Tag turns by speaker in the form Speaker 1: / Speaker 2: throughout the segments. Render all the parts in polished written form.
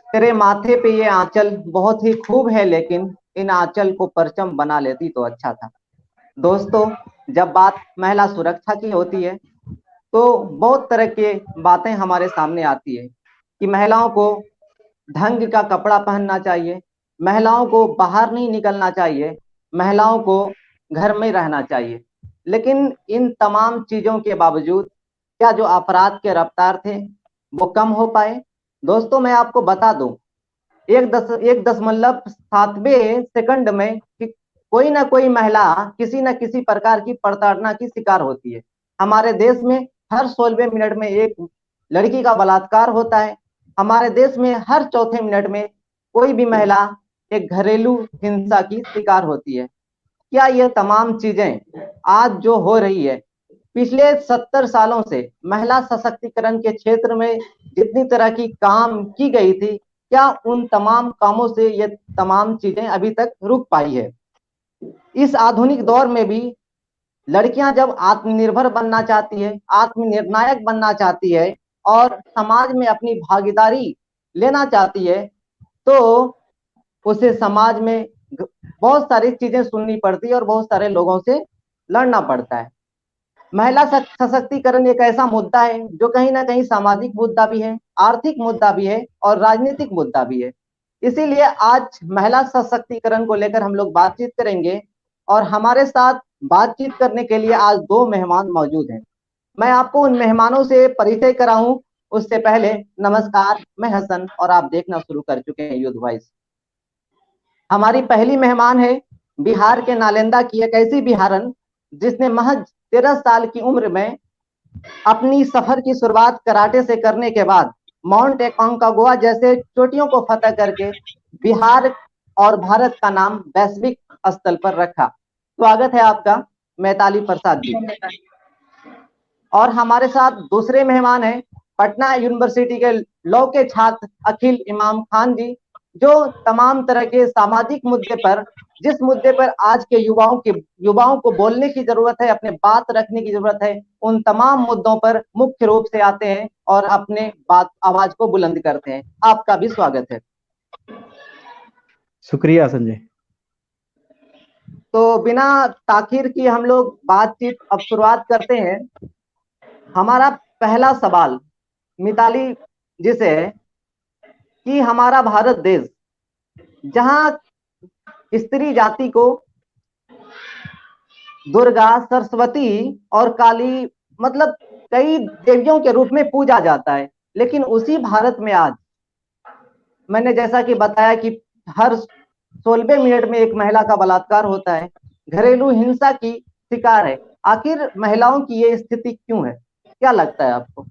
Speaker 1: तेरे माथे पे ये आंचल बहुत ही खूब है, लेकिन इन आंचल को परचम बना लेती तो अच्छा था। दोस्तों, जब बात महिला सुरक्षा की होती है तो बहुत तरह की बातें हमारे सामने आती है कि महिलाओं को ढंग का कपड़ा पहनना चाहिए, महिलाओं को बाहर नहीं निकलना चाहिए, महिलाओं को घर में रहना चाहिए। लेकिन इन तमाम चीजों के बावजूद क्या जो अपराध के रफ्तार थे वो कम हो पाए? दोस्तों, मैं आपको बता दूं, एक दशमलव सातवें सेकंड में कि कोई ना कोई महिला किसी न किसी प्रकार की प्रताड़ना की शिकार होती है। हमारे देश में हर 16वें मिनट में एक लड़की का बलात्कार होता है। हमारे देश में हर चौथे मिनट में कोई भी महिला एक घरेलू हिंसा की शिकार होती है। क्या ये तमाम चीजें आज जो हो रही है, पिछले 70 सालों से महिला सशक्तिकरण के क्षेत्र में जितनी तरह की काम की गई थी, क्या उन तमाम कामों से ये तमाम चीजें अभी तक रुक पाई है? इस आधुनिक दौर में भी लड़कियां जब आत्मनिर्भर बनना चाहती है, आत्मनिर्णायक बनना चाहती है और समाज में अपनी भागीदारी लेना चाहती है, तो उसे समाज में बहुत सारी चीजें सुननी पड़ती है और बहुत सारे लोगों से लड़ना पड़ता है। महिला सशक्तिकरण एक ऐसा मुद्दा है जो कहीं ना कहीं सामाजिक मुद्दा भी है, आर्थिक मुद्दा भी है और राजनीतिक मुद्दा भी है। इसीलिए आज महिला सशक्तिकरण को लेकर हम लोग बातचीत करेंगे और हमारे साथ बातचीत करने के लिए आज दो मेहमान मौजूद हैं। मैं आपको उन मेहमानों से परिचय कराऊं उससे पहले, नमस्कार, मैं हसन और आप देखना शुरू कर चुके हैं यूथ वॉइस। हमारी पहली मेहमान है बिहार के नालंदा की एक ऐसी बिहारन जिसने महज 13 साल की उम्र में अपनी सफर की शुरुआत कराटे से करने के बाद माउंट एकांकागुआ जैसे चोटियों को फतह करके बिहार और भारत का नाम वैश्विक स्तर पर रखा। स्वागत है आपका, मैताली प्रसाद जी। और हमारे साथ दूसरे मेहमान हैं पटना यूनिवर्सिटी के लॉ के छात्र अखिल इमाम खान जी, जो तमाम तरह के सामाजिक मुद्दे पर, जिस मुद्दे पर आज के युवाओं को बोलने की जरूरत है, अपने बात रखने की जरूरत है, उन तमाम मुद्दों पर मुख्य रूप से आते हैं और अपने बात आवाज को बुलंद करते हैं। आपका भी स्वागत है।
Speaker 2: शुक्रिया संजय।
Speaker 1: तो बिना ताखिर की हम लोग बातचीत अब शुरुआत करते हैं। हमारा पहला सवाल मिताली जी से है कि हमारा भारत देश, जहां स्त्री जाति को दुर्गा, सरस्वती और काली, मतलब कई देवियों के रूप में पूजा जाता है, लेकिन उसी भारत में आज मैंने जैसा कि बताया कि हर 16वें मिनट में एक महिला का बलात्कार होता है, घरेलू हिंसा की शिकार है। आखिर महिलाओं की ये स्थिति क्यों है? क्या लगता है आपको?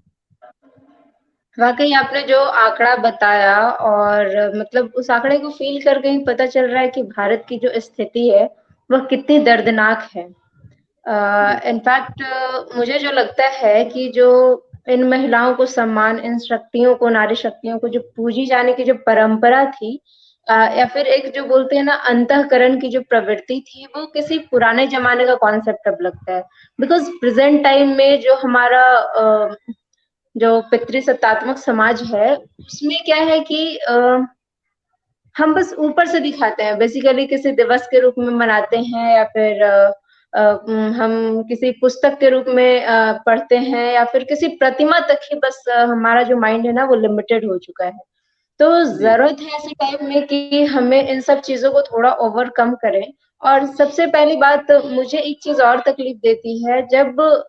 Speaker 3: वाकई आपने जो आंकड़ा बताया, और मतलब उस आंकड़े को फील करके ही पता चल रहा है कि भारत की जो स्थिति है वह कितनी दर्दनाक है। इनफैक्ट मुझे जो लगता है कि जो इन महिलाओं को सम्मान, इन शक्तियों को, नारी शक्तियों को जो पूजी जाने की जो परंपरा थी, या फिर एक जो बोलते हैं ना अंतःकरण की जो प्रवृत्ति थी, वो किसी पुराने जमाने का कॉन्सेप्ट अब लगता है। बिकॉज प्रेजेंट टाइम में जो हमारा जो पितृसत्तात्मक समाज है, उसमें क्या है कि हम बस ऊपर से दिखाते हैं, बेसिकली किसी दिवस के रूप में मनाते हैं, या फिर हम किसी पुस्तक के रूप में पढ़ते हैं, या फिर किसी प्रतिमा तक ही बस हमारा जो माइंड है ना वो लिमिटेड हो चुका है। तो जरूरत है ऐसे टाइम में कि हमें इन सब चीजों को थोड़ा ओवरकम करें। और सबसे पहली बात मुझे एक चीज और तकलीफ देती है, जब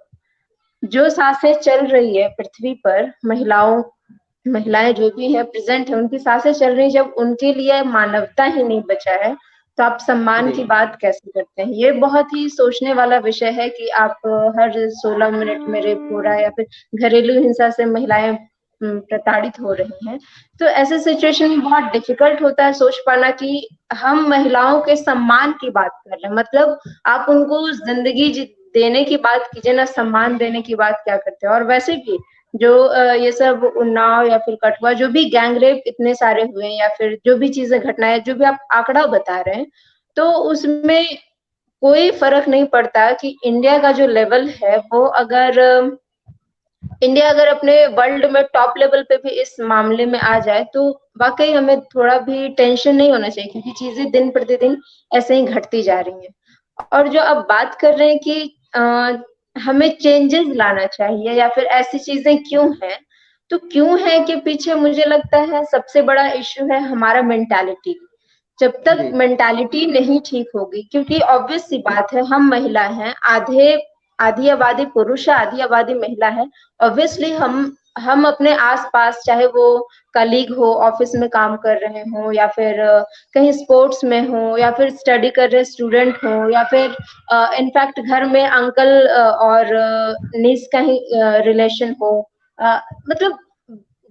Speaker 3: जो सांसें चल रही है पृथ्वी पर, महिलाएं जो भी है प्रेजेंट है, उनकी सांसें चल रही है, जब उनके लिए मानवता ही नहीं बचा है, तो आप सम्मान की बात कैसे करते हैं? ये बहुत ही सोचने वाला विषय है कि आप हर 16 मिनट में रेप हो रहा है, या फिर घरेलू हिंसा से महिलाएं प्रताड़ित हो रही हैं। तो ऐसे सिचुएशन में बहुत डिफिकल्ट होता है सोच पाना कि हम महिलाओं के सम्मान की बात कर रहे हैं। मतलब आप उनको जिंदगी देने की बात कीजिए ना, सम्मान देने की बात क्या करते हैं? और वैसे भी जो ये सब उन्नाव या फिर कठुआ, जो भी गैंगरेप इतने सारे हुए, या फिर जो भी चीजें घटनाएं, जो भी आप आंकड़ा बता रहे हैं, तो उसमें कोई फर्क नहीं पड़ता कि इंडिया का जो लेवल है वो अगर इंडिया अगर अपने वर्ल्ड में टॉप लेवल पे भी इस मामले में आ जाए तो वाकई हमें थोड़ा भी टेंशन नहीं होना चाहिए, क्योंकि चीजें दिन प्रतिदिन ऐसे ही घटती जा रही हैं। और जो अब बात कर रहे हैं कि हमें चेंजेस लाना चाहिए या फिर ऐसी चीजें क्यों हैं, तो क्यों है के पीछे मुझे लगता है सबसे बड़ा इश्यू है हमारा मेंटालिटी। जब तक
Speaker 1: जी
Speaker 3: मेंटालिटी नहीं ठीक होगी, क्योंकि ऑब्वियस सी बात है, हम महिला हैं, आधी आबादी पुरुष है, आधी आबादी महिला है। ऑब्वियसली हम अपने आस-पास, चाहे वो कलीग हो, ऑफिस में काम कर रहे हो या फिर कहीं स्पोर्ट्स में हो या फिर स्टडी कर रहे स्टूडेंट हो या फिर इनफैक्ट घर में अंकल और नीस का ही रिलेशन हो, मतलब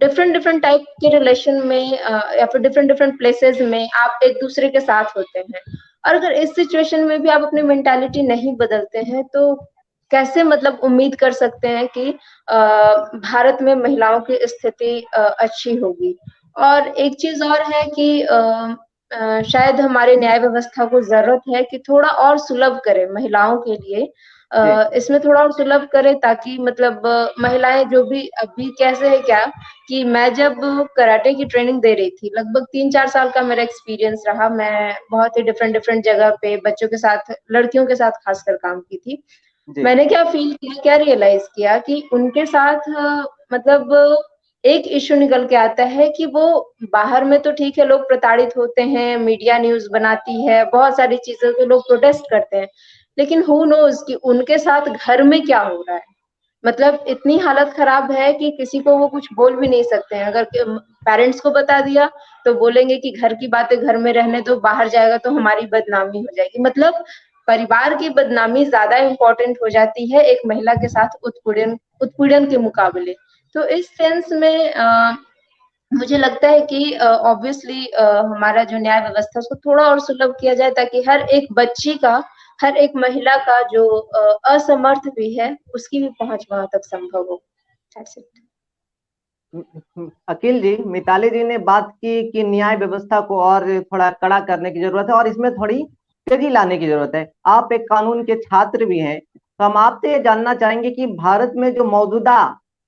Speaker 3: डिफरेंट डिफरेंट टाइप के रिलेशन में या फिर डिफरेंट डिफरेंट प्लेसेस में आप एक दूसरे के साथ होते हैं। और अगर इस सिचुएशन में भी आप अपनी मेंटालिटी नहीं बदलते हैं तो कैसे मतलब उम्मीद कर सकते हैं कि भारत में महिलाओं की स्थिति अच्छी होगी। और एक चीज और है कि शायद हमारे न्याय व्यवस्था को जरूरत है कि थोड़ा और सुलभ करे महिलाओं के लिए,
Speaker 1: जी
Speaker 3: इसमें थोड़ा और सुलभ करे, ताकि मतलब महिलाएं जो भी अभी कैसे है क्या कि मैं जब कराटे की ट्रेनिंग दे रही थी, लगभग 3-4 साल का मेरा एक्सपीरियंस रहा। मैं बहुत ही डिफरेंट डिफरेंट जगह पे बच्चों के साथ, लड़कियों के साथ खासकर काम की थी।
Speaker 1: जी
Speaker 3: मैंने क्या फील किया, क्या रियलाइज किया कि उनके साथ मतलब एक इश्यू निकल के आता है कि वो बाहर में तो ठीक है, लोग प्रताड़ित होते हैं, मीडिया न्यूज़ बनाती है, बहुत सारी चीज़ों पे लोग प्रोटेस्ट करते हैं। लेकिन हू नोज़ कि उनके साथ घर में क्या हो रहा है? मतलब इतनी हालत खराब है कि किसी को वो कुछ बोल भी नहीं सकते हैं। अगर पेरेंट्स को बता दिया तो बोलेंगे कि घर की बातें घर में रहने दो, बाहर जाएगा तो हमारी बदनामी हो जाएगी। मतलब परिवार की बदनामी ज़्यादा इम्पोर्टेंट हो जाती है एक महिला के साथ उत्पीड़न उत्पीड़न के मुकाबले। तो इस सेंस में मुझे लगता है कि ऑब्वियसली हमारा जो न्याय व्यवस्था है उसको थोड़ा और सुलभ किया जाए, ताकि हर एक बच्ची का, हर एक महिला का जो असमर्थ भी है, उसकी भी पहुँच वहाँ तक संभव हो। That's it.
Speaker 1: अकील जी, मिताली जी ने बात की कि न्याय व्यवस्था को और थोड़ा कड़ा करने की जरूरत है और इसमें थोड़ी तेजी लाने की जरूरत है। आप एक कानून के छात्र भी हैं, तो हम आपसे ये जानना चाहेंगे कि भारत में जो मौजूदा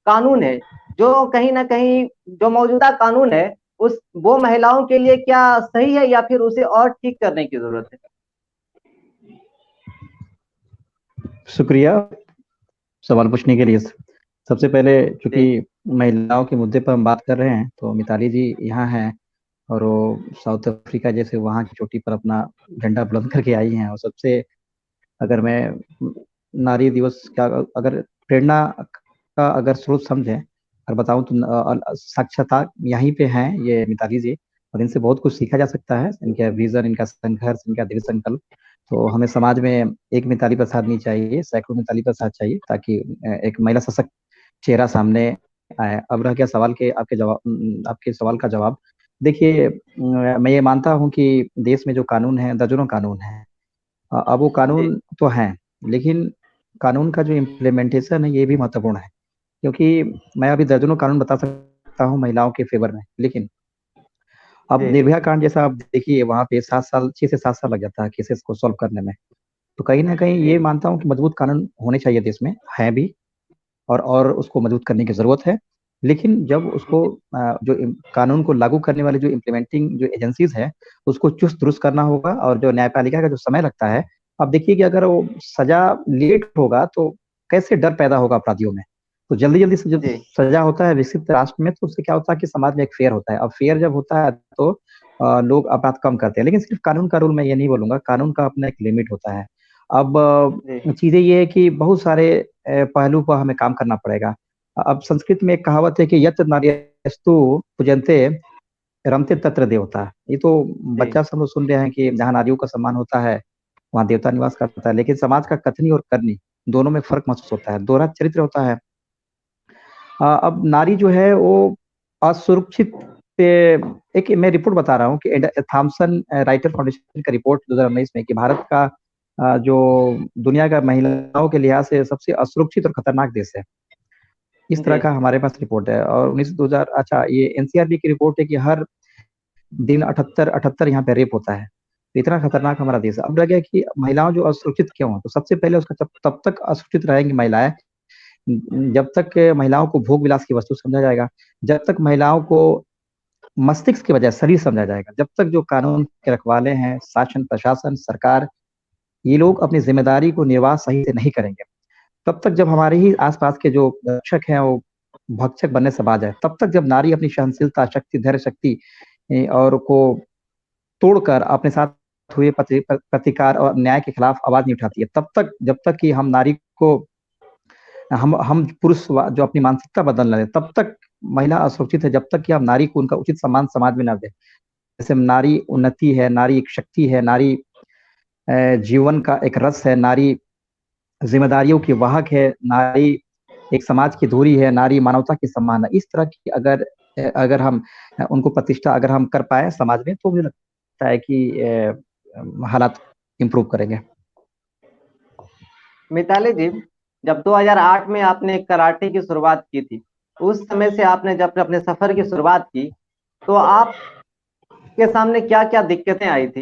Speaker 1: कानून है, जो कहीं ना कहीं जो मौजूदा कानून है, उस वो महिलाओं के लिए क्या सही है या फिर उसे और ठीक करने की जरूरत है?
Speaker 2: शुक्रिया सवाल पूछने के लिए। सबसे पहले, चूंकि
Speaker 1: जी
Speaker 2: महिलाओं के मुद्दे पर हम बात कर रहे हैं, तो मिताली जी यहाँ हैं और वो साउथ अफ्रीका जैसे वहाँ की चोटी पर अपना झंडा बुलंद करके आई हैं। और सबसे, अगर मैं नारी दिवस का अगर प्रेरणा का अगर स्रोत समझें और बताऊं तो साक्षरता यहीं पे हैं ये मिताली जी, और इनसे बहुत कुछ सीखा जा सकता है। इनका विजन, इनका संघर्ष, इनका दृढ़ संकल्प। तो हमें समाज में एक मिताली प्रसाद नहीं चाहिए, सैकड़ों मिताली प्रसाद चाहिए, ताकि एक महिला सशक्त चेहरा सामने आए। अब रह गया सवाल के आपके सवाल का जवाब। देखिए, मैं ये मानता हूँ कि देश में जो कानून है, दर्जनों कानून है। अब वो
Speaker 1: जी
Speaker 2: कानून तो हैं, लेकिन कानून का जो इम्प्लीमेंटेशन है ये भी महत्वपूर्ण है। क्योंकि मैं अभी दर्जनों कानून बता सकता हूँ महिलाओं के फेवर में, लेकिन अब
Speaker 1: जी
Speaker 2: निर्भया कांड जैसा आप देखिए, वहां पे 7 साल, 6 से 7 साल लग जाता है केसेस को सॉल्व करने में। तो कहीं ना कहीं
Speaker 1: जी
Speaker 2: ये मानता हूँ कि मजबूत कानून होने चाहिए देश में, है भी, और उसको मजबूत करने की जरूरत है। लेकिन जब उसको कानून को लागू करने वाले जो इम्प्लीमेंटिंग जो एजेंसीज है, उसको चुस्त दुरुस्त करना होगा। और जो न्यायपालिका का जो समय लगता है, आप देखिए कि अगर वो सजा लेट होगा तो कैसे डर पैदा होगा अपराधियों में। तो जल्दी जल्दी से जब
Speaker 1: जी
Speaker 2: सजा होता है विकसित राष्ट्र में, तो उससे क्या होता है कि समाज में एक फेयर होता है। और फेयर जब होता है तो लोग अपराध कम करते हैं। लेकिन सिर्फ कानून का रूल मैं ये नहीं बोलूंगा, कानून का अपना एक लिमिट होता है। अब
Speaker 1: जी
Speaker 2: चीजें ये है कि बहुत सारे पहलू पर हमें काम करना पड़ेगा। अब संस्कृत में एक कहावत है कि यत्र नार्यस्तु पूजन्ते रमते तत्र देवता। ये तो
Speaker 1: जी
Speaker 2: बच्चा सब लोग सुन रहे हैं कि जहाँ नारियों का सम्मान होता है वहाँ देवता निवास करता है। लेकिन समाज का कथनी और करनी दोनों में फर्क महसूस होता है, दोहरा चरित्र होता है। अब नारी जो है वो असुरक्षित एक मैं रिपोर्ट बता रहा हूँ कि थॉमसन राइटर फाउंडेशन का रिपोर्ट 2019 में, कि भारत का जो दुनिया का महिलाओं के लिहाज से सबसे असुरक्षित और खतरनाक देश है। इस तरह
Speaker 1: जी
Speaker 2: का हमारे पास रिपोर्ट है। और 19 2000, अच्छा, ये एनसीआरबी की रिपोर्ट है कि हर दिन 78 यहाँ पे रेप होता है। तो इतना खतरनाक हमारा देश है। अब रह गया कि महिलाओं जो असुरक्षित क्यों है, तो सबसे पहले उसका तब तक असुरक्षित रहेंगी महिलाएं जब तक महिलाओं को भोग विलास की वस्तु समझा जाएगा, जब तक महिलाओं को मस्तिष्क की बजाय शरीर समझा जाएगा, जब तक जो कानून के रखवाले हैं, शासन प्रशासन सरकार, ये लोग अपनी जिम्मेदारी को निर्वाह सही से नहीं करेंगे, तब तक जब हमारे ही आसपास के जो रक्षक हैं वो भक्षक बनने से बाज है, तब तक जब नारी अपनी सहनशीलता शक्ति धैर्य शक्ति और को तोड़कर अपने साथ हुए प्रतिकार और न्याय के खिलाफ आवाज नहीं उठाती है, तब तक जब तक कि हम नारी को हम पुरुष जो अपनी मानसिकता बदल रहे, तब तक महिला असुरक्षित है, जब तक कि हम नारी को उनका उचित सम्मान समाज में न दें। जैसे नारी उन्नति है, नारी एक शक्ति है, नारी जीवन का एक रस है, नारी जिम्मेदारियों की वाहक है, नारी एक समाज की धुरी है, नारी मानवता की सम्मान है। इस तरह की अगर हम उनको प्रतिष्ठा अगर हम कर पाए समाज में, तो मुझे लगता है कि हालात इम्प्रूव करेंगे।
Speaker 1: मिताली जी, जब 2008 में आपने कराटे की शुरुआत की थी, उस समय से आपने जब अपने सफर की शुरुआत की, तो आप के सामने क्या क्या दिक्कतें आई थी?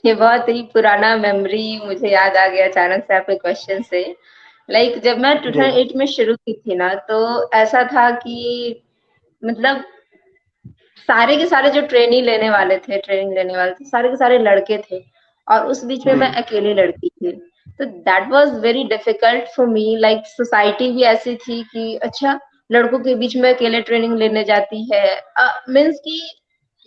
Speaker 3: ये बहुत ही पुराना मेमोरी मुझे याद आ गया अचानक से आपके क्वेश्चन से। लाइक जब मैं 2008 में शुरू की थी ना, तो ऐसा था कि मतलब सारे के सारे जो ट्रेनिंग लेने वाले थे सारे के सारे लड़के थे, और उस बीच में मैं अकेली लड़की थी। तो that was very difficult for me. Like society भी ऐसी थी कि अच्छा, लड़कों के बीच में अकेले ट्रेनिंग लेने जाती है। मीन्स कि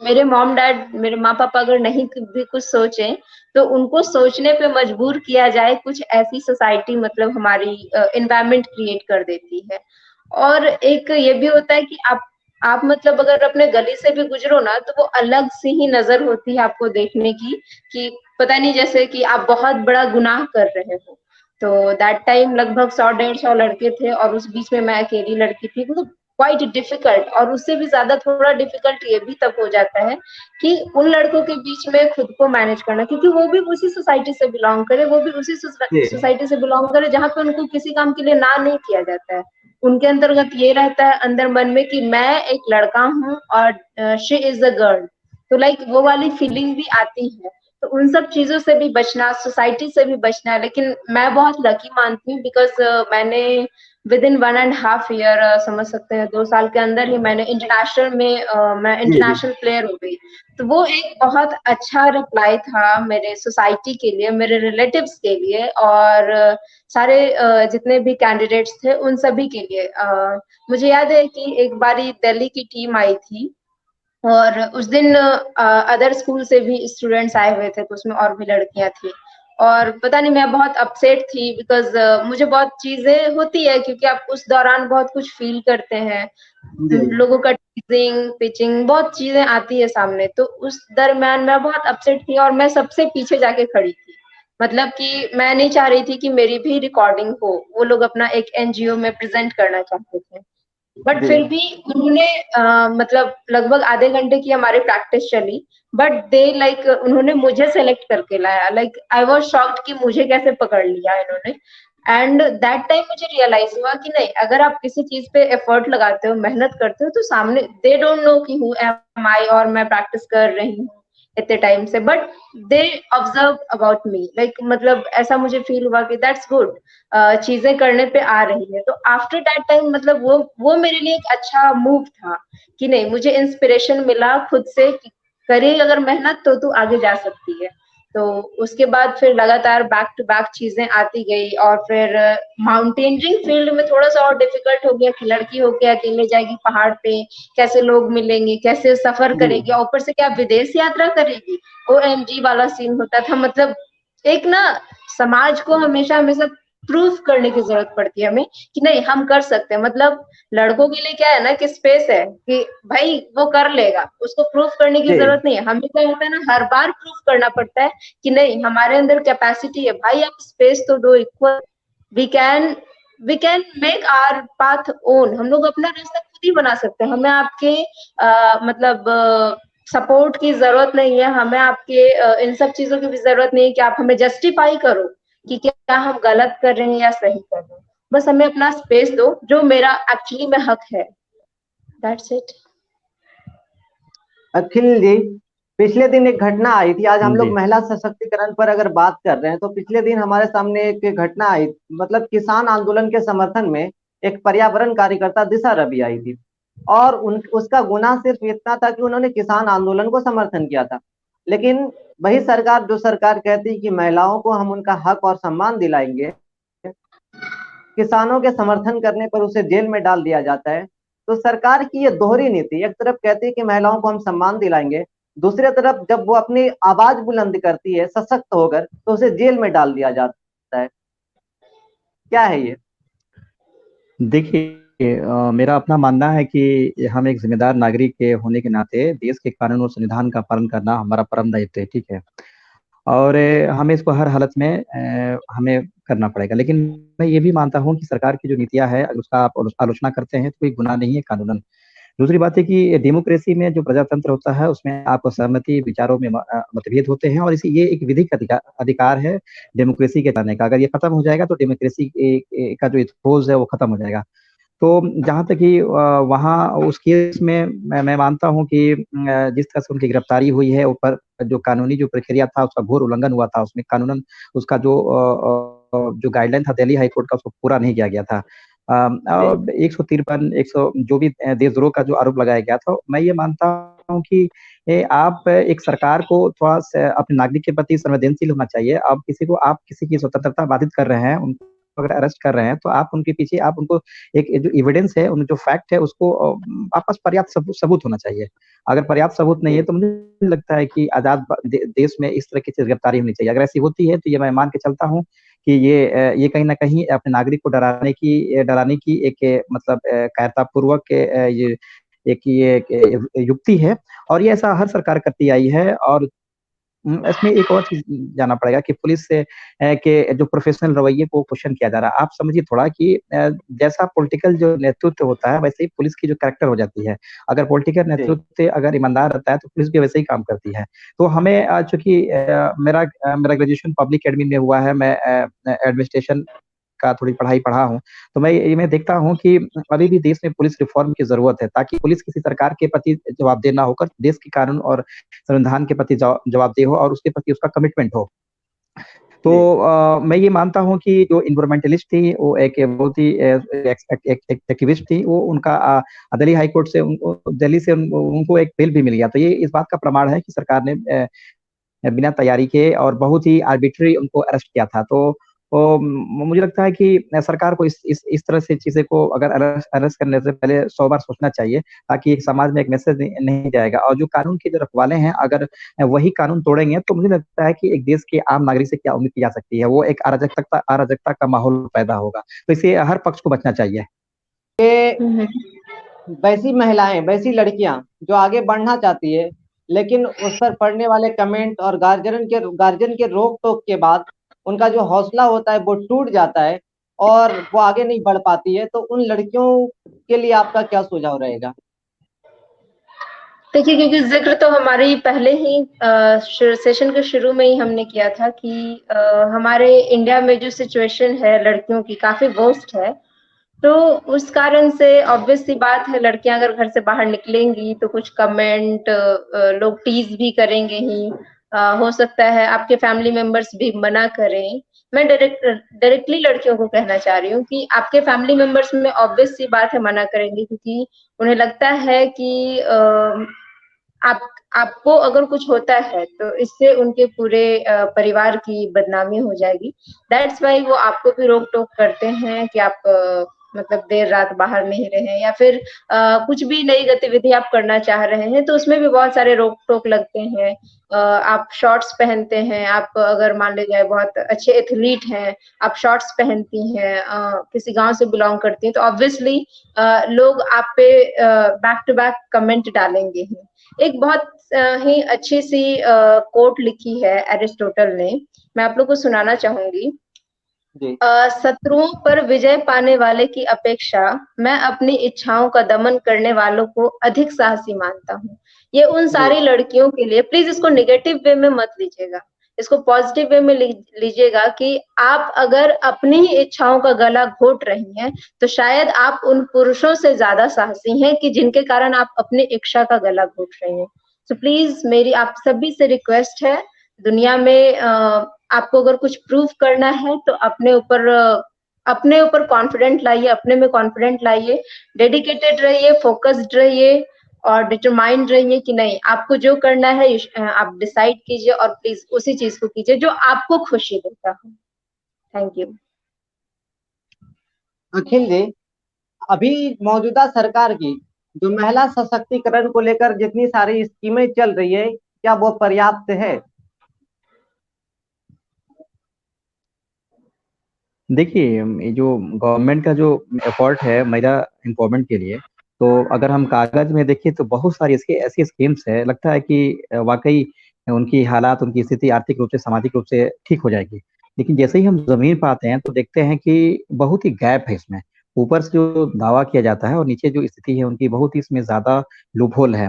Speaker 3: मेरे मॉम डैड, मेरे माँ पापा अगर नहीं भी कुछ सोचे, तो उनको सोचने पे मजबूर किया जाए, कुछ ऐसी सोसाइटी मतलब हमारी एनवायरनमेंट क्रिएट कर देती है। और एक ये भी होता है कि आप मतलब अगर अपने गली से भी गुजरो ना, तो वो अलग सी ही नजर होती है आपको देखने की, कि पता नहीं, जैसे कि आप बहुत बड़ा गुनाह कर रहे हो। तो दैट टाइम लगभग 100-150 लड़के थे, और उस बीच में मैं अकेली लड़की थी। मतलब क्वाइट डिफिकल्ट। और उससे भी ज्यादा थोड़ा डिफिकल्ट ये भी तब हो जाता है कि उन लड़कों के बीच में खुद को मैनेज करना, क्योंकि वो भी उसी सोसाइटी से बिलोंग करे, वो भी उसी सोसाइटी से बिलोंग करे जहाँ पे उनको किसी काम के लिए ना नहीं किया जाता है। उनके अंतर्गत ये रहता है अंदर मन में कि मैं एक लड़का हूँ और शी इज अ गर्ल। तो लाइक वो वाली फीलिंग भी आती है। तो उन सब चीजों से भी बचना, सोसाइटी से भी बचना है। लेकिन मैं बहुत लकी मानती हूँ, बिकॉज मैंने विद इन 1.5 ईयर, समझ सकते हैं 2 साल के अंदर ही मैंने इंटरनेशनल में मैं इंटरनेशनल प्लेयर हो गई। तो वो एक बहुत अच्छा रिप्लाई था मेरे सोसाइटी के लिए, मेरे रिलेटिव्स के लिए, और सारे जितने भी कैंडिडेट्स थे उन सभी के लिए। मुझे याद है कि एक बारी दिल्ली की टीम आई थी, और उस दिन अदर स्कूल से भी स्टूडेंट्स आए हुए थे, तो उसमें और भी लड़कियां थी। और पता नहीं, मैं बहुत अपसेट थी, बिकॉज मुझे बहुत चीजें होती है, क्योंकि आप उस दौरान बहुत कुछ फील करते हैं, लोगों का टीजिंग पिचिंग बहुत चीजें आती है सामने। तो उस दरम्यान मैं बहुत अपसेट थी, और मैं सबसे पीछे जाके खड़ी थी। मतलब कि मैं नहीं चाह रही थी कि मेरी भी रिकॉर्डिंग हो। वो लोग अपना एक एनजीओ में प्रेजेंट करना चाहते थे, बट फिर भी उन्होंने मतलब लगभग आधे घंटे की हमारी प्रैक्टिस चली, बट दे लाइक उन्होंने मुझे सेलेक्ट करके लाया। लाइक आई वाज शॉक्ड कि मुझे कैसे पकड़ लिया इन्होंने। एंड दैट टाइम मुझे रियलाइज हुआ कि नहीं, अगर आप किसी चीज पे एफर्ट लगाते हो, मेहनत करते हो, तो सामने दे डोंट नो कि हु एम आई, और मैं प्रैक्टिस कर रही हूँ इतने टाइम से, but they observe about me. Like मतलब ऐसा मुझे फील हुआ कि दैट्स गुड, चीजें करने पे आ रही है। तो आफ्टर दैट टाइम मतलब वो मेरे लिए एक अच्छा मूव था कि नहीं, मुझे इंस्पिरेशन मिला खुद से कि करे अगर मेहनत तो तू आगे जा सकती है। तो उसके बाद फिर लगातार बैक टू बैक चीजें आती गई, और फिर माउंटेनियरिंग फील्ड में थोड़ा सा और डिफिकल्ट हो गया कि लड़की होके अकेले जाएगी पहाड़ पे, कैसे लोग मिलेंगे, कैसे सफर करेगी, और ऊपर से क्या विदेश यात्रा करेगी, OMG वाला सीन होता था। मतलब एक ना, समाज को हमेशा हमेशा प्रूफ करने की जरूरत पड़ती है हमें कि नहीं, हम कर सकते हैं। मतलब लड़कों के लिए क्या है ना कि स्पेस है कि भाई वो कर लेगा, उसको प्रूफ करने की जरूरत नहीं है। हमें क्या होता है ना, हर बार प्रूफ करना पड़ता है कि नहीं, हमारे अंदर कैपेसिटी है। भाई आप स्पेस तो दो equal. We can we can make our path own. हम लोग अपना रास्ता खुद ही बना सकते हैं। हमें आपके मतलब सपोर्ट की जरूरत नहीं है। हमें आपके इन सब चीजों की भी जरूरत नहीं है कि आप हमें जस्टिफाई करो कि क्या हम गलत कर रहे हैं या सही कर रहे हैं। बस हमें अपना स्पेस दो, जो मेरा एक्चुअली में हक है। That's it.
Speaker 1: अखिल जी, पिछले दिन एक घटना आई थी। आज हम
Speaker 2: जी
Speaker 1: लोग महिला सशक्तिकरण पर अगर बात कर रहे हैं तो पिछले दिन हमारे सामने एक घटना आई, मतलब किसान आंदोलन के समर्थन में एक पर्यावरण कार्यकर्ता दिशा रवि आई थी। और उसका गुनाह सिर्फ इतना था कि उन्होंने किसान आंदोलन को समर्थन किया था। लेकिन वही सरकार, जो सरकार कहती है कि महिलाओं को हम उनका हक और सम्मान दिलाएंगे, किसानों के समर्थन करने पर उसे जेल में डाल दिया जाता है। तो सरकार की ये दोहरी नीति, एक तरफ कहती है कि महिलाओं को हम सम्मान दिलाएंगे, दूसरी तरफ जब वो अपनी आवाज बुलंद करती है सशक्त होकर तो उसे जेल में डाल दिया जाता है। क्या है ये?
Speaker 2: देखिए, मेरा अपना मानना है कि हम एक जिम्मेदार नागरिक के होने के नाते देश के कानून और संविधान का पालन करना हमारा परम दायित्व है, ठीक है। और हमें इसको हर हालत में हमें करना पड़ेगा। लेकिन मैं ये भी मानता हूँ कि सरकार की जो नीतियाँ है, अगर उसका आप आलोचना करते हैं तो कोई गुनाह नहीं है कानूनन। दूसरी बात है कि डेमोक्रेसी में जो प्रजातंत्र होता है उसमें आपको सहमति विचारों में मतभेद होते हैं, और इसी ये एक विधिक अधिकार है डेमोक्रेसी के चलाने का। अगर ये खत्म हो जाएगा तो डेमोक्रेसी का जो इथोस है वो खत्म हो जाएगा। तो जहाँ तक कि वहाँ उस केस में मैं मानता हूँ कि जिस तरह से उनकी गिरफ्तारी हुई है, ऊपर जो कानूनी जो प्रक्रिया था उसका घोर उल्लंघन हुआ था, उसमें कानूनन उसका जो गाइडलाइन था दिल्ली हाई कोर्ट का, उसको पूरा नहीं किया गया था।
Speaker 1: जी
Speaker 2: 153 100 जो भी देशद्रोह का जो आरोप लगाया गया था, मैं ये मानता हूँ कि आप एक सरकार को थोड़ा अपने नागरिक के प्रति संवेदनशील होना चाहिए। आप किसी की स्वतंत्रता बाधित कर रहे हैं, उनको अगर अरेस्ट कर रहे हैं तो आप उनके पीछे आप उनको एक जो एविडेंस है, उन जो फैक्ट है उसको आपके पास पर्याप्त सबूत होना चाहिए। अगर पर्याप्त सबूत नहीं है
Speaker 1: जी
Speaker 2: तो मुझे लगता है कि आजाद देश में इस तरह की गिरफ्तारी होनी चाहिए। अगर ऐसी होती है तो ये मैं मान के चलता हूँ कि ये कहीं न कहीं अपने नागरिक को डराने की एक मतलब कायरतापूर्वक ये एक युक्ति है, और ये ऐसा हर सरकार करती आई है। और इसमें एक और चीज़ जानना पड़ेगा कि पुलिस से के जो प्रोफ़ेशनल रवैये को क्वेश्चन किया जा रहा है। आप समझिए थोड़ा कि जैसा पॉलिटिकल जो नेतृत्व होता है, वैसे ही पुलिस की जो कैरेक्टर हो जाती है। अगर पॉलिटिकल
Speaker 1: जी
Speaker 2: नेतृत्व अगर ईमानदार रहता है, तो पुलिस भी वैसे ही काम करती है। तो हमें चूँकि मेरा ग्रेजुएशन पब्लिक एडमिन में हुआ है, मैं एडमिनिस्ट्रेशन का थोड़ी पढ़ाई पढ़ा हूँ, तो मैं देखता हूँ कि अभी भी देश में पुलिस रिफ़ॉर्म की ज़रूरत है, ताकि पुलिस किसी सरकार के प्रति जवाबदेह ना होकर देश के कानून और संविधान के प्रति जवाबदेह हो और उसके प्रति उसका कमिटमेंट हो। तो
Speaker 1: जी
Speaker 2: मैं ये मानता हूँ कि जो एनवायरमेंटलिस्ट थी, वो एक बहुत ही एक्टिविस्ट थी, वो उनका दिल्ली हाई कोर्ट से दिल्ली से उनको एक बेल भी मिल गया। तो ये इस बात का प्रमाण है कि सरकार ने बिना तैयारी के और बहुत ही आर्बिट्रेरी उनको अरेस्ट किया था। तो मुझे लगता है कि सरकार को इस तरह से चीज़ें को अगर अरेस्ट करने से पहले 100 बार सोचना चाहिए, ताकि एक समाज में एक मैसेज नहीं जाएगा। और जो कानून के जो रखवाले हैं, अगर वही कानून तोड़ेंगे, तो मुझे लगता है कि एक देश के आम नागरिक से क्या उम्मीद की जा सकती है? वो एक अराजकता का माहौल पैदा होगा। तो इससे हर पक्ष को बचना चाहिए।
Speaker 1: ये
Speaker 3: हम्म।
Speaker 1: वैसी महिलाएं, वैसी लड़कियां जो आगे बढ़ना चाहती है, लेकिन उस पर पड़ने वाले कमेंट और गार्जियन के रोक टोक के बाद उनका जो हौसला होता है वो टूट जाता है और वो आगे नहीं बढ़ पाती है। तो उन लड़कियों के लिए आपका क्या सुझाव रहेगा?
Speaker 3: देखिए, क्योंकि ज़िक्र तो हमारी पहले ही सेशन के शुरू में ही हमने किया था कि हमारे इंडिया में जो सिचुएशन है लड़कियों की काफ़ी वर्स्ट है। तो उस कारण से ऑब्वियस सी बात है, लड़कियां अगर घर से बाहर निकलेंगी तो कुछ कमेंट लोग टीज भी करेंगे ही। हो सकता है आपके फैमिली मेंबर्स भी मना करें। मैं डायरेक्टली लड़कियों को कहना चाह रही हूँ कि आपके फैमिली मेंबर्स में ऑब्वियस सी बात है मना करेंगे, क्योंकि उन्हें लगता है कि आप आपको अगर कुछ होता है तो इससे उनके पूरे परिवार की बदनामी हो जाएगी। दैट्स व्हाई वो आपको भी रोक-टोक करते हैं कि आप मतलब देर रात बाहर नहीं रहें, या फिर कुछ भी नई गतिविधि आप करना चाह रहे हैं तो उसमें भी बहुत सारे रोक-टोक लगते हैं। आप शॉर्ट्स पहनते हैं, आप अगर मान लीजिए बहुत अच्छे एथलीट हैं, आप शॉर्ट्स पहनती हैं, किसी गाँव से बिलॉन्ग करती हैं, तो ऑब्वियसली लोग आप पे बैक टू बैक कमेंट डालेंगे ही। एक बहुत ही अच्छी सी कोट लिखी है एरिस्टोटल ने, मैं आप लोग को सुनाना चाहूंगी।
Speaker 1: जी
Speaker 3: शत्रुओं पर विजय पाने वाले की अपेक्षा मैं अपनी इच्छाओं का दमन करने वालों को अधिक साहसी मानता हूँ। ये उन
Speaker 1: जी
Speaker 3: सारी लड़कियों के लिए, प्लीज इसको नेगेटिव वे में मत लीजिएगा, इसको पॉजिटिव वे में लीजिएगा कि आप अगर अपनी ही इच्छाओं का गला घोट रही हैं, तो शायद आप उन पुरुषों से ज्यादा साहसी हैं कि जिनके कारण आप अपनी इच्छा का गला घोट रही हैं। सो प्लीज मेरी आप सभी से रिक्वेस्ट है, दुनिया में आपको अगर कुछ प्रूव करना है तो अपने ऊपर कॉन्फिडेंट लाइए, अपने में कॉन्फिडेंट लाइए, डेडिकेटेड रहिए, फोकस्ड रहिए और डिटरमाइंड रहिए कि नहीं, आपको जो करना है आप डिसाइड कीजिए और प्लीज उसी चीज को कीजिए जो आपको खुशी देता हो। Thank you.
Speaker 1: अखिल जी, अभी मौजूदा सरकार की जो महिला सशक्तिकरण को लेकर जितनी सारी स्कीमें चल रही है, क्या वो पर्याप्त है?
Speaker 2: देखिए, ये जो गवर्नमेंट का जो एफर्ट है महिला एम्पावरमेंट के लिए, तो अगर हम कागज में देखें तो बहुत सारी इसके ऐसी स्कीम्स है, लगता है कि वाकई उनकी हालात, उनकी स्थिति आर्थिक रूप से, सामाजिक रूप से ठीक हो जाएगी। लेकिन जैसे ही हम जमीन पर आते हैं तो देखते हैं कि बहुत ही गैप है इसमें। ऊपर से जो दावा किया जाता है और नीचे जो स्थिति है उनकी, बहुत ही इसमें ज्यादा लूपहोल है।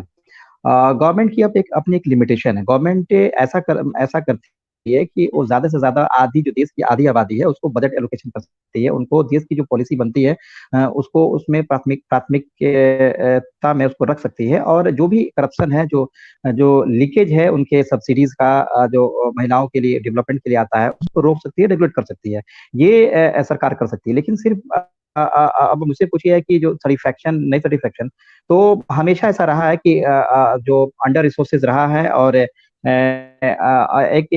Speaker 2: गवर्नमेंट की अब एक अपनी एक लिमिटेशन है। गवर्नमेंट ऐसा करती है कि वो ज्यादा से ज्यादा आधी, जो देश की आधी आबादी है उसको बजट एलोकेशन कर सकती है। उनको देश की जो पॉलिसी बनती है उसको उसमें प्राथमिकता में उसको रख सकती है। और जो भी करप्शन है, जो जो लीकेज है उनके सब्सिडीज का, जो महिलाओं के लिए डेवलपमेंट के लिए आता है, उसको रोक सकती है, रेगुलेट कर सकती है। ये सरकार कर सकती है। लेकिन सिर्फ अब मुझसे पूछिए कि जो सेटिस्फैक्शन नहीं सेटिस्फैक्शन, तो हमेशा ऐसा रहा है कि जो अंडर रिसोर्सेज रहा है। और एक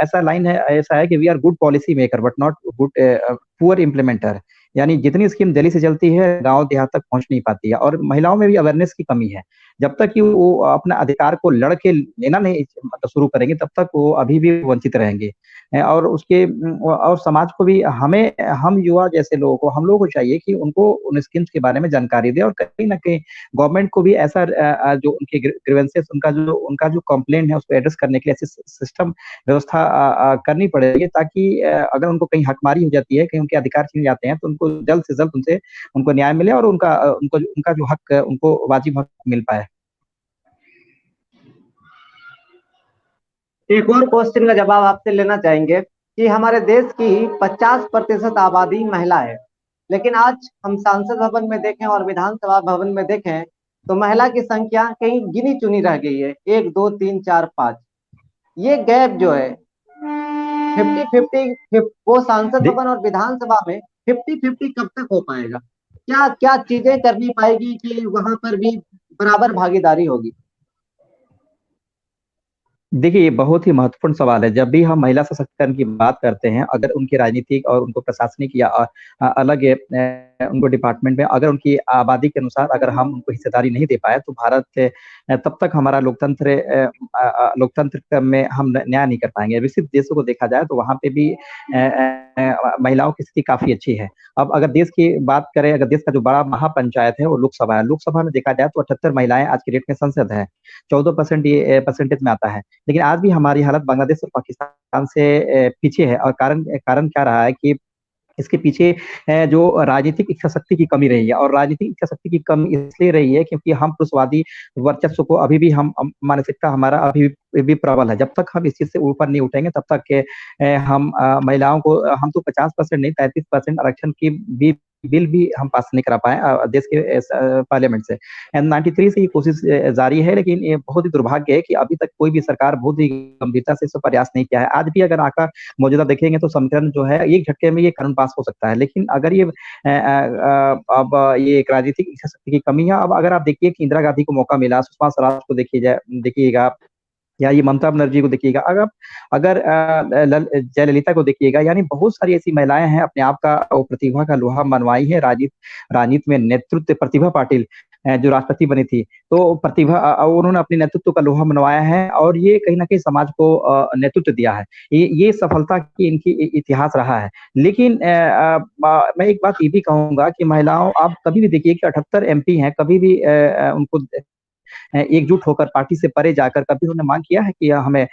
Speaker 2: ऐसा लाइन है, ऐसा है कि we are good policy maker but not good poor implementer. यानी जितनी स्कीम दिल्ली से चलती है गांव देहात तक पहुंच नहीं पाती है। और महिलाओं में भी अवेयरनेस की कमी है। जब तक कि वो अपना अधिकार को लड़ के लेना नहीं मतलब शुरू करेंगे, तब तक वो अभी भी वंचित रहेंगे। और उसके और समाज को भी, हमें, हम युवा जैसे लोगों को, हम लोगों को चाहिए कि उनको उन स्कीम्स के बारे में जानकारी दे। और कहीं ना कहीं गवर्नमेंट को भी ऐसा जो उनके ग्रीवेंसेस, उनका जो कंप्लेंट है उसको एड्रेस करने के लिए ऐसी सिस्टम व्यवस्था करनी पड़ेगी, ताकि अगर उनको कहीं हकमारी हो जाती है, कहीं उनके अधिकार छीन जाते हैं, तो उनको जल्द से जल्द उनसे उनको न्याय मिले और उनका जो हक, उनको वाजिब हक मिल पाए।
Speaker 1: एक और क्वेश्चन का जवाब आपसे लेना चाहेंगे कि हमारे देश की 50% आबादी महिला है, लेकिन आज हम संसद भवन में देखें और विधानसभा भवन में देखें तो महिला की संख्या कहीं गिनी चुनी रह गई है, 1 2 3 4 5। ये गैप जो है 50-50, वो संसद भवन और विधानसभा में 50-50 कब तक हो पाएगा? क्या क्या चीजें करनी पाएगी कि वहां पर भी बराबर भागीदारी होगी?
Speaker 2: देखिए, ये बहुत ही महत्वपूर्ण सवाल है। जब भी हम महिला सशक्तिकरण की बात करते हैं, अगर उनकी राजनीतिक और उनको प्रशासनिक या अलग उनको डिपार्टमेंट में, अगर उनकी आबादी के अनुसार अगर हम उनको हिस्सेदारी नहीं दे पाए, तो भारत तब तक हमारा लोकतंत्र में हम न्याय नहीं कर पाएंगे। विकसित देशों को देखा जाए तो वहां पे भी महिलाओं की स्थिति काफी अच्छी है। अब अगर देश की बात करें, अगर देश का जो बड़ा महापंचायत है वो लोकसभा है, लोकसभा में देखा जाए तो 78 महिलाएं आज की डेट में संसद है। 14% ये परसेंटेज में आता है। लेकिन आज भी हमारी हालत बांग्लादेश और पाकिस्तान से पीछे है। और कारण कारण क्या रहा है कि इसके पीछे जो राजनीतिक इच्छा शक्ति की कमी रही है। और राजनीतिक इच्छा शक्ति की कमी इसलिए रही है क्योंकि हम पुरुषवादी वर्चस्व को अभी भी, हम मानसिकता हमारा अभी भी प्रबल है। जब तक हम इस चीज से ऊपर नहीं उठेंगे, तब तक हम महिलाओं को, हम तो 50% नहीं 33% आरक्षण की भी बिल भी हम पास नहीं करा पाए देश के पार्लियामेंट से। 93 से ये कोशिश जारी है, लेकिन ये बहुत ही दुर्भाग्य है कि अभी तक कोई भी सरकार बहुत ही गंभीरता से इसका प्रयास नहीं किया है। आज भी अगर आंकड़ा मौजूदा देखेंगे तो समीकरण जो है एक झटके में ये कानून पास हो सकता है। लेकिन अगर ये अब ये एक राजनीतिक इच्छा शक्ति की कमी है। अब अगर आप देखिए कि इंदिरा गांधी को मौका मिला, सुषमा स्वराज को देखिएगा, या ये ममता बनर्जी को देखिएगा, अगर जयललिता को देखिएगा, यानी बहुत सारी ऐसी महिलाएं हैं अपने आप का प्रतिभा का लोहा मनवाई है। राजनीति में नेतृत्व, प्रतिभा पाटिल जो राष्ट्रपति बनी थी, तो प्रतिभा उन्होंने अपने नेतृत्व का लोहा मनवाया है और ये कहीं ना कहीं समाज को नेतृत्व दिया है। ये सफलता की इनकी इतिहास रहा है। लेकिन मैं एक बात ये भी कहूंगा कि महिलाओं, आप कभी भी देखिए कि 78 MP हैं, कभी भी उनको एकजुट होकर पार्टी से परे जाकर कभी उन्होंने मांग किया है कि हमें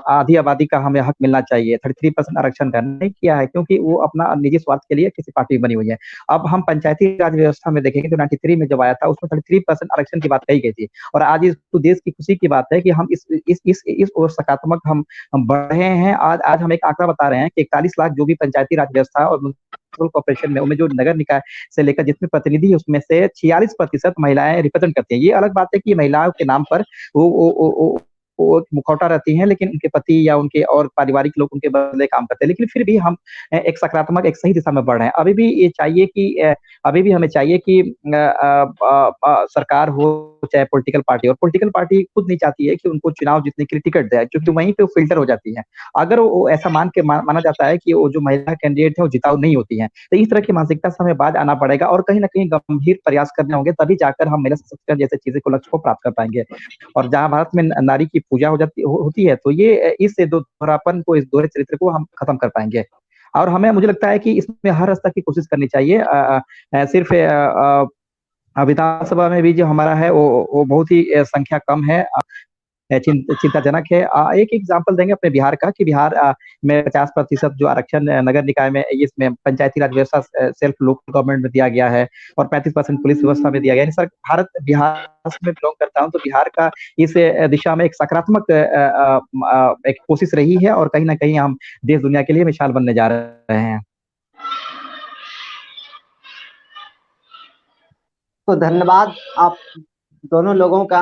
Speaker 2: आधी आबादी का हमें हक मिलना चाहिए, 33% आरक्षण का? नहीं किया है, क्योंकि वो अपना निजी स्वार्थ के लिए किसी पार्टी बनी हुई है। अब हम पंचायती राज व्यवस्था में देखेंगे तो 93 में जब आया था उसमें 33% आरक्षण की बात कही गई थी। और आज इस देश की खुशी की बात है कि हम इस ओर सकारात्मक हम बढ़ रहे हैं। आज हम एक आंकड़ा बता रहे हैं कि 41 लाख जो भी पंचायती राज व्यवस्था और म्युनिसिपल कॉर्पोरेशन में, उनमें जो नगर निकाय से लेकर जितने प्रतिनिधि है उसमें से 46% महिलाएं रिप्रेजेंट करती हैं। ये अलग बात है कि महिलाओं के नाम पर वो मुखौटा रहती हैं, लेकिन उनके पति या उनके और पारिवारिक लोग उनके बदले काम करते हैं। लेकिन फिर भी हम एक सकारात्मक, एक सही दिशा में बढ़ रहे हैं। अभी भी ये चाहिए कि अभी भी हमें चाहिए कि सरकार हो चाहे पॉलिटिकल पार्टी, और पॉलिटिकल पार्टी खुद नहीं चाहती है कि उनको चुनाव जीतने के लिए टिकट दे, क्योंकि वहीं पे वो फिल्टर हो जाती है। अगर वो ऐसा माना जाता है कि वो जो महिला कैंडिडेट है वो जिताऊ नहीं होती है, तो इस तरह की मानसिकता से हमें बाज आना पड़ेगा और कहीं ना कहीं गंभीर प्रयास करने होंगे, तभी जाकर हम महिला सशक्तिकरण जैसे चीजें को, लक्ष्य को प्राप्त कर पाएंगे। और जहां भारत में नारी की पूजा होती है, तो ये इस दोहरापन को, इस दोहरे चरित्र को हम खत्म कर पाएंगे। और हमें, मुझे लगता है कि इसमें हर स्तर की कोशिश करनी चाहिए। सिर्फ विधानसभा में भी जो हमारा है वो बहुत ही संख्या कम है, चिंताजनक है। एक एग्जांपल देंगे अपने बिहार का कि बिहार में 50% जो आरक्षण नगर निकाय में, इसमें पंचायती राज व्यवस्था, सेल्फ लोकल गवर्नमेंट में दिया गया है, और 35% पुलिस व्यवस्था में दिया गया है। सर, बिहार में बिलोंग करता हूँ, तो बिहार का इस दिशा में एक सकारात्मक एक कोशिश रही है, और कहीं ना कहीं हम देश दुनिया के लिए मिसाल बनने जा रहे हैं।
Speaker 1: तो धन्यवाद आप दोनों लोगों का।